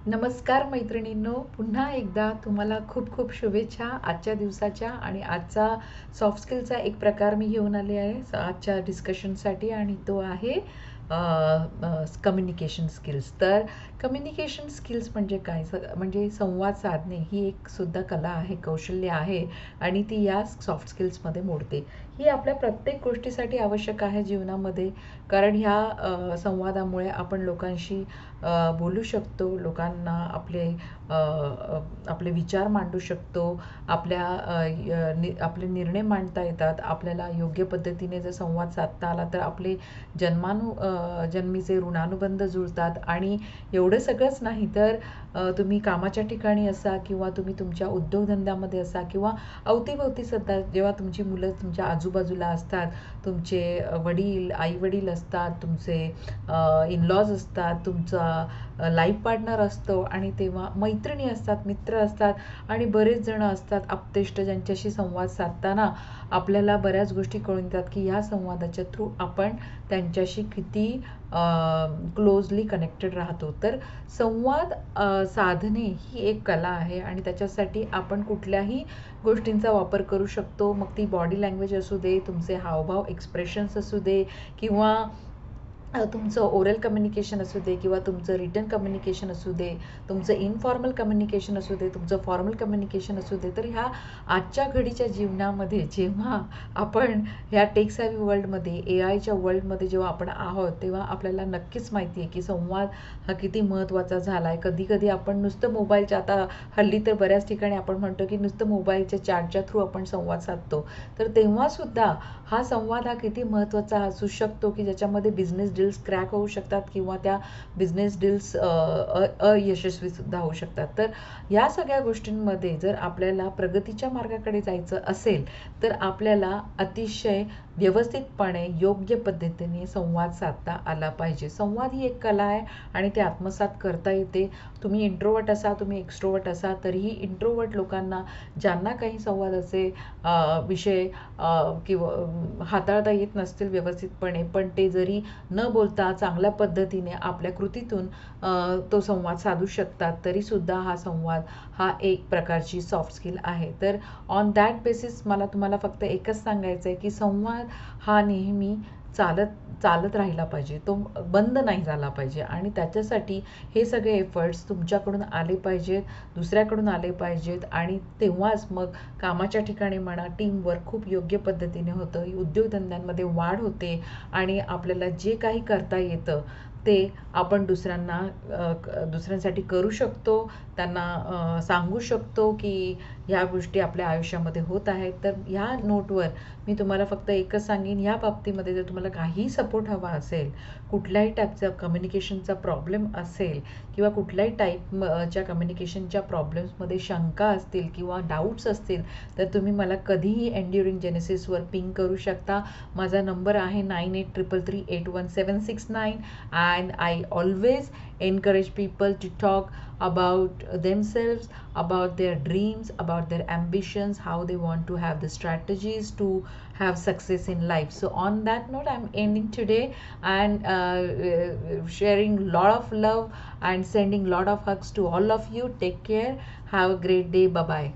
नमस्कार मैत्रिणींनो, पुन्हा एकदा तुम्हाला खूप खूप शुभेच्छा आजच्या दिवसाच्या. आणि आजचा सॉफ्ट स्किलचा एक प्रकार मी घेऊन आले आहे आजच्या डिस्कशनसाठी, आणि तो आहे कम्युनिकेशन स्किल्स. तर कम्युनिकेशन स्किल्स म्हणजे काय? म्हणजे संवाद साधणे ही एक सुद्धा कला आहे, कौशल्य आहे, आणि ती या सॉफ्ट स्किल्समध्ये मोडते. ही आपल्या प्रत्येक गोष्टीसाठी आवश्यक आहे जीवनामध्ये, कारण ह्या संवादामुळे आपण लोकांशी बोलू शकतो, लोकांना आपले विचार मांडू शकतो, आपले निर्णय मांडता येतात. आपल्याला योग्य पद्धतीने जर संवाद साधता आला तर आपले जन्मीचे ऋणानुबंध जुळतात. आणि एवढं सगळंच नाही तर तुम्ही कामाच्या ठिकाणी असा, किंवा तुम्ही तुमच्या उद्योगधंद्यामध्ये असा, किंवा अवतीभवती सुद्धा जेव्हा तुमची मुलं तुमच्या आजूबाजूला असतात, तुमचे वडील आई वडील असतात, तुमचे इनलॉज असतात, तुमचा लाईफ पार्टनर असतो, आणि तेव्हा मैत्रिणी असतात, मित्र असतात, आणि बरेच जण असतात आप्तेष्ट, ज्यांच्याशी संवाद साधताना आपल्याला बऱ्याच गोष्टी कळून येतात की ह्या संवादाच्या थ्रू आपण त्यांच्याशी किती क्लोजली कनेक्टेड राहतो. तर संवाद साधणे ही एक कला आहे, आणि त्याच्यासाठी आपण कुठल्याही गोष्टींचा वापर करू शकतो. मग ती बॉडी लँग्वेज असू दे, तुमचे हावभाव एक्सप्रेशन्स असू दे, किंवा तुमचं ओरल कम्युनिकेशन असू दे, किंवा तुमचं रिटन कम्युनिकेशन असू दे, तुमचं इनफॉर्मल कम्युनिकेशन असू दे, तुमचं फॉर्मल कम्युनिकेशन असू दे. तर ह्या आजच्या घडीच्या जीवनामध्ये जेव्हा आपण ह्या टेक सॅव्ही वर्ल्डमध्ये, AIच्या वर्ल्डमध्ये जेव्हा आपण आहोत, तेव्हा आपल्याला नक्कीच माहिती आहे की संवाद हा किती महत्त्वाचा झाला आहे. कधी कधी आपण नुसतं मोबाईलच्या, आता हल्ली तर बऱ्याच ठिकाणी आपण म्हणतो की नुसतं मोबाईलच्या चॅटच्या थ्रू आपण संवाद साधतो. तर तेव्हासुद्धा हा संवाद हा किती महत्त्वाचा असू शकतो की ज्याच्यामध्ये बिझनेस डील्स क्रॅक होऊ शकतात, किंवा त्या बिझनेस डील्स अयशस्वी सुद्धा होऊ शकतात. तर या सगळ्या गोष्टींमध्ये जर आपल्याला प्रगतीच्या मार्गाकडे जायचं असेल तर आपल्याला अतिशय व्यवस्थितपणे योग्य पद्धतीने संवाद साधता आला पाहिजे. संवाद ही एक कला आहे, आणि ते आत्मसात करता येते. तुम्ही इंट्रोवर्ट असा, तुम्ही एक्स्ट्रोवर्ट असा, तरीही इंट्रोवर्ट लोकांना, ज्यांना काही संवादाचे विषय किंवा हाताळता येत नसतील व्यवस्थितपणे, पण ते जरी न बोलता चांगल्या पद्धतीने आपल्या कृतीतून तो संवाद साधू शकतात, तरीसुद्धा हा संवाद हा एक प्रकारची सॉफ्ट स्किल आहे. तर ऑन दॅट बेसिस मला तुम्हाला फक्त एकच सांगायचं आहे की संवाद हा नेहमी चालत राहिला पाहिजे, तो बंद नाही झाला पाहिजे. आणि त्याच्यासाठी हे सगळे एफर्ट्स तुमच्याकडून आले पाहिजेत, दुसऱ्याकडून आले पाहिजेत, आणि तेव्हाच मग कामाच्या ठिकाणी म्हणा, टीमवर्क खूप योग्य पद्धतीने होतं, उद्योगधंद्यांमध्ये वाढ होते, आणि आपल्याला जे काही करता येतं ते आपण दुसऱ्यांसाठी करू शकतो, त्यांना सांगू शकतो की ह्या गोष्टी आपल्या आयुष्यामध्ये होत आहेत. तर ह्या नोटवर मी तुम्हाला फक्त एकच सांगेन, ह्या बाबतीमध्ये जर तुम्हाला काही सपोर्ट हवा असेल, कुठल्याही टाईपचा कम्युनिकेशनचा प्रॉब्लेम असेल, किंवा कुठल्याही टाईपच्या कम्युनिकेशनच्या प्रॉब्लेम्समध्ये शंका असतील किंवा डाऊट्स असतील, तर तुम्ही मला कधीही एन्ड्युरिंग जेनेसिसवर पिंग करू शकता. माझा नंबर आहे 9833381769. And I always encourage people to talk about themselves, about their dreams, about their ambitions, how they want to have the strategies to have success in life. So on that note, I'm ending today, and sharing lot of love and sending lot of hugs to all of you. Take care, have a great day, bye bye.